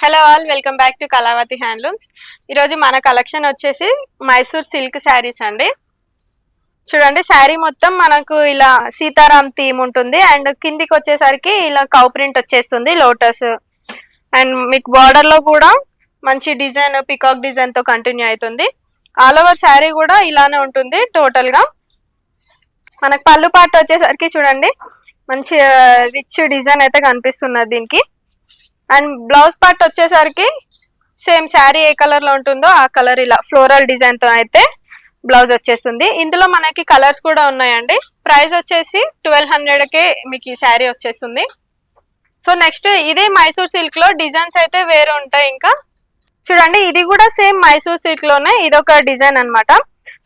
Hello all, welcome back to Kalavathi handlooms. ఈరోజు మన collection వచ్చేసి మైసూర్ సిల్క్ శారీస్ అండి. చూడండి, శారీ మొత్తం మనకు ఇలా సీతారాం థీమ్ ఉంటుంది అండ్ కిందికి వచ్చేసరికి ఇలా కౌ ప్రింట్ వచ్చేస్తుంది, లోటస్. అండ్ మీకు బార్డర్ లో కూడా మంచి డిజైన్, పికాక్ డిజైన్ తో కంటిన్యూ అవుతుంది. ఆల్ ఓవర్ శారీ కూడా ఇలానే ఉంటుంది టోటల్ గా. మనకు పళ్ళు పార్ట్ వచ్చేసరికి చూడండి మంచి రిచ్ డిజైన్ అయితే కనిపిస్తున్నది దీనికి. అండ్ బ్లౌజ్ పార్ట్ వచ్చేసరికి సేమ్ శారీ ఏ కలర్ లో ఉంటుందో ఆ కలర్ ఇలా ఫ్లోరల్ డిజైన్ తో అయితే బ్లౌజ్ వచ్చేస్తుంది. ఇందులో మనకి కలర్స్ కూడా ఉన్నాయండి. ప్రైస్ వచ్చేసి 1200కే మీకు ఈ శారీ వచ్చేస్తుంది. సో నెక్స్ట్ ఇదే మైసూర్ సిల్క్ లో డిజైన్స్ అయితే వేరే ఉంటాయి. ఇంకా చూడండి, ఇది కూడా సేమ్ మైసూర్ సిల్క్ లోనే ఇదొక డిజైన్ అన్నమాట.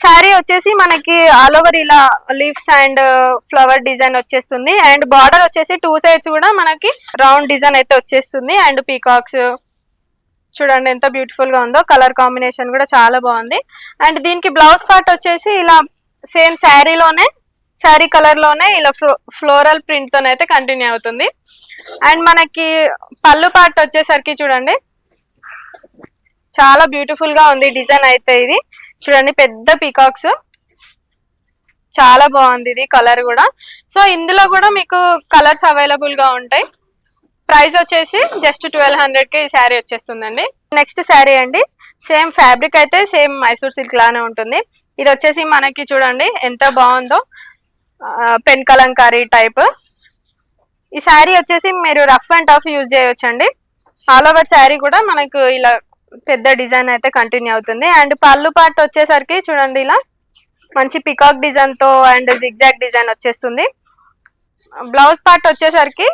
శారీ వచ్చేసి మనకి ఆల్ ఓవర్ ఇలా లీవ్స్ అండ్ ఫ్లవర్ డిజైన్ వచ్చేస్తుంది. అండ్ బార్డర్ వచ్చేసి టూ సైడ్స్ కూడా మనకి రౌండ్ డిజైన్ అయితే వచ్చేస్తుంది. అండ్ పీకాక్స్ చూడండి ఎంత బ్యూటిఫుల్ గా ఉందో, కలర్ కాంబినేషన్ కూడా చాలా బాగుంది. అండ్ దీనికి బ్లౌజ్ పార్ట్ వచ్చేసి ఇలా సేమ్ శారీలోనే, శారీ కలర్ లోనే ఇలా ఫ్లోరల్ ప్రింట్ తోనైతే కంటిన్యూ అవుతుంది. అండ్ మనకి పళ్ళు పార్ట్ వచ్చేసరికి చూడండి చాలా బ్యూటిఫుల్ గా ఉంది డిజైన్ అయితే. ఇది చూడండి పెద్ద పీకాక్స్, చాలా బాగుంది ఇది కలర్ కూడా. సో ఇందులో కూడా మీకు కలర్స్ అవైలబుల్ గా ఉంటాయి. ప్రైస్ వచ్చేసి జస్ట్ 1200కే ఈ శారీ వచ్చేస్తుందండి. నెక్స్ట్ శారీ అండి, సేమ్ ఫ్యాబ్రిక్ అయితే సేమ్ మైసూర్ సిల్క్ లానే ఉంటుంది. ఇది వచ్చేసి మనకి చూడండి ఎంత బాగుందో, పెన్ కలంకారీ టైప్. ఈ శారీ వచ్చేసి మీరు రఫ్ అండ్ టఫ్ యూజ్ చేయొచ్చండి. ఆల్ ఓవర్ శారీ కూడా మనకు ఇలా పెద్ద డిజైన్ అయితే కంటిన్యూ అవుతుంది. అండ్ పళ్ళు పార్ట్ వచ్చేసరికి చూడండి ఇలా మంచి పికాక్ డిజైన్ తో అండ్ జిగ్జాగ్ డిజైన్ వచ్చేస్తుంది. బ్లౌజ్ పార్ట్ వచ్చేసరికి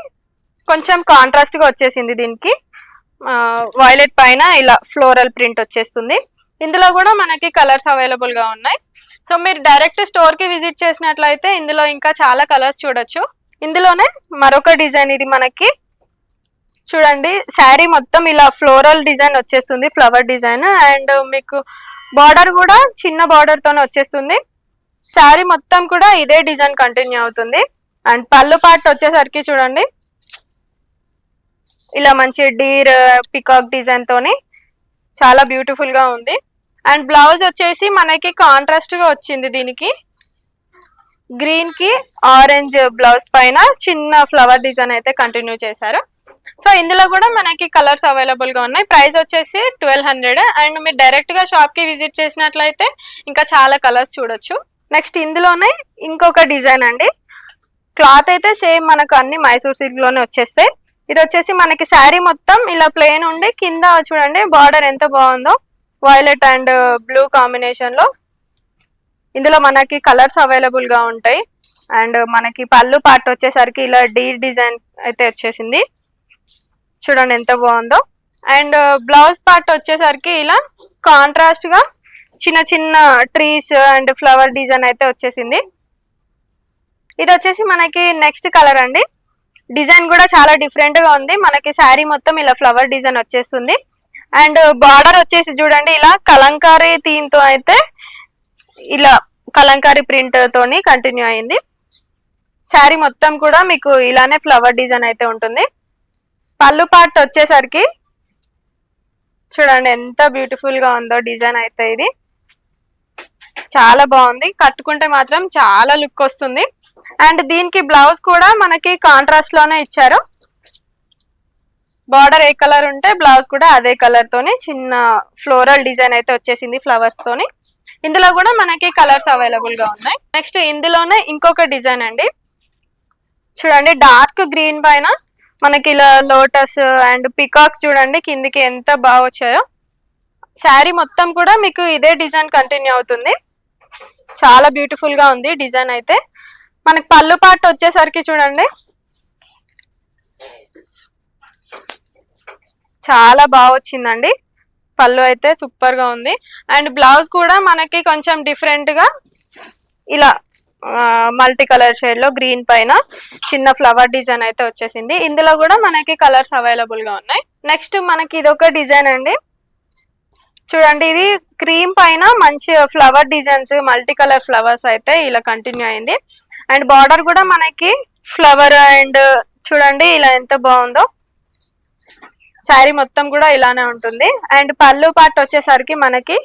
కొంచెం కాంట్రాస్ట్ గా వచ్చేసింది. దీనికి వైలెట్ పైన ఇలా ఫ్లోరల్ ప్రింట్ వచ్చేస్తుంది. ఇందులో కూడా మనకి కలర్స్ అవైలబుల్ గా ఉన్నాయి. సో మీరు డైరెక్ట్ స్టోర్ కి విజిట్ చేసినట్లయితే ఇందులో ఇంకా చాలా కలర్స్ చూడొచ్చు. ఇందులోనే మరొక డిజైన్, ఇది మనకి చూడండి శారీ మొత్తం ఇలా ఫ్లోరల్ డిజైన్ వచ్చేస్తుంది, ఫ్లవర్ డిజైన్. అండ్ మీకు బార్డర్ కూడా చిన్న బార్డర్ తోనే వచ్చేస్తుంది. శారీ మొత్తం కూడా ఇదే డిజైన్ కంటిన్యూ అవుతుంది. అండ్ పళ్ళు పార్ట్ వచ్చేసరికి చూడండి ఇలా మంచి డీర్ పికాక్ డిజైన్ తోని చాలా బ్యూటిఫుల్ గా ఉంది. అండ్ బ్లౌజ్ వచ్చేసి మనకి కాంట్రాస్ట్ గా వచ్చింది. దీనికి గ్రీన్ కి ఆరెంజ్ బ్లౌజ్ పైన చిన్న ఫ్లవర్ డిజైన్ అయితే కంటిన్యూ చేశారు. సో ఇందులో కూడా మనకి కలర్స్ అవైలబుల్ గా ఉన్నాయి. ప్రైస్ వచ్చేసి 1200. అండ్ మీరు డైరెక్ట్ గా షాప్ కి విజిట్ చేసినట్లయితే ఇంకా చాలా కలర్స్ చూడొచ్చు. నెక్స్ట్ ఇందులోనే ఇంకొక డిజైన్ అండి. క్లాత్ అయితే సేమ్ మనకు అన్ని మైసూర్ సిల్క్ లోనే వచ్చేస్తాయి. ఇది వచ్చేసి మనకి శారీ మొత్తం ఇలా ప్లెయిన్ ఉండి కింద చూడండి బార్డర్ ఎంత బాగుందో, వైలెట్ అండ్ బ్లూ కాంబినేషన్ లో. ఇందులో మనకి కలర్స్ అవైలబుల్ గా ఉంటాయి. అండ్ మనకి పళ్ళు పార్ట్ వచ్చేసరికి ఇలా డీ డిజైన్ అయితే వచ్చేసింది. చూడండి ఎంత బాగుందో. అండ్ బ్లౌజ్ పార్ట్ వచ్చేసరికి ఇలా కాంట్రాస్ట్ గా చిన్న చిన్న ట్రీస్ అండ్ ఫ్లవర్ డిజైన్ అయితే వచ్చేసింది. ఇది వచ్చేసి మనకి నెక్స్ట్ కలర్ అండి. డిజైన్ కూడా చాలా డిఫరెంట్ గా ఉంది. మనకి శారీ మొత్తం ఇలా ఫ్లవర్ డిజైన్ వచ్చేస్తుంది. అండ్ బార్డర్ వచ్చేసి చూడండి ఇలా కలంకారీ థీమ్ తో అయితే ఇలా కలంకారీ ప్రింట్ తోని కంటిన్యూ అయింది. శారీ మొత్తం కూడా మీకు ఇలానే ఫ్లవర్ డిజైన్ అయితే ఉంటుంది. పళ్ళు పార్ట్ వచ్చేసరికి చూడండి ఎంత బ్యూటిఫుల్ గా ఉందో డిజైన్ అయితే. ఇది చాలా బాగుంది, కట్టుకుంటే మాత్రం చాలా లుక్ వస్తుంది. అండ్ దీనికి బ్లౌజ్ కూడా మనకి కాంట్రాస్ట్ లోనే ఇచ్చారు. బార్డర్ ఏ కలర్ ఉంటే బ్లౌజ్ కూడా అదే కలర్ తోని చిన్న ఫ్లోరల్ డిజైన్ అయితే వచ్చేసింది ఫ్లవర్స్ తోని. ఇందులో కూడా మనకి కలర్స్ అవైలబుల్ గా ఉన్నాయి. నెక్స్ట్ ఇందులోనే ఇంకొక డిజైన్ అండి. చూడండి డార్క్ గ్రీన్ పైన మనకి ఇలా లోటస్ అండ్ పికాక్స్ చూడండి కిందికి ఎంత బాగా వచ్చాయో. శారీ మొత్తం కూడా మీకు ఇదే డిజైన్ కంటిన్యూ అవుతుంది. చాలా బ్యూటిఫుల్ గా ఉంది డిజైన్ అయితే. మనకి పళ్ళు పార్ట్ వచ్చేసరికి చూడండి చాలా బాగా వచ్చిందండి. పళ్ళు అయితే సూపర్ గా ఉంది. అండ్ బ్లౌజ్ కూడా మనకి కొంచెం డిఫరెంట్ గా ఇలా మల్టీ కలర్ షేడ్ లో గ్రీన్ పైన చిన్న ఫ్లవర్ డిజైన్ అయితే వచ్చేసింది. ఇందులో కూడా మనకి కలర్స్ అవైలబుల్ గా ఉన్నాయి. నెక్స్ట్ మనకి ఇదొక డిజైన్ అండి. చూడండి ఇది క్రీమ్ పైన మంచి flower designs, multi colour flowers అయితే ఇలా కంటిన్యూ అయింది. అండ్ బార్డర్ కూడా మనకి ఫ్లవర్ అండ్ చూడండి ఇలా ఎంత బాగుందో. శారీ మొత్తం కూడా ఇలానే ఉంటుంది. అండ్ పళ్ళు పార్ట్ వచ్చేసరికి మనకి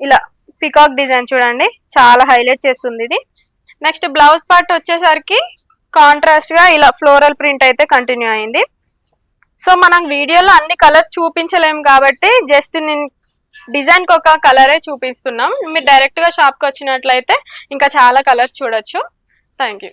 ఇలా పికాక్ డిజైన్ చూడండి, చాలా హైలైట్ చేస్తుంది ఇది. నెక్స్ట్ బ్లౌజ్ పార్ట్ వచ్చేసరికి కాంట్రాస్ట్ గా ఇలా ఫ్లోరల్ ప్రింట్ అయితే కంటిన్యూ అయింది. సో మనం వీడియోలో అన్ని కలర్స్ చూపించలేము కాబట్టి జస్ట్ నేను డిజైన్ కి ఒక కలరే చూపిస్తున్నాం. మీరు డైరెక్ట్ గా షాప్ కి వచ్చినట్లయితే ఇంకా చాలా కలర్స్ చూడొచ్చు. Thank you.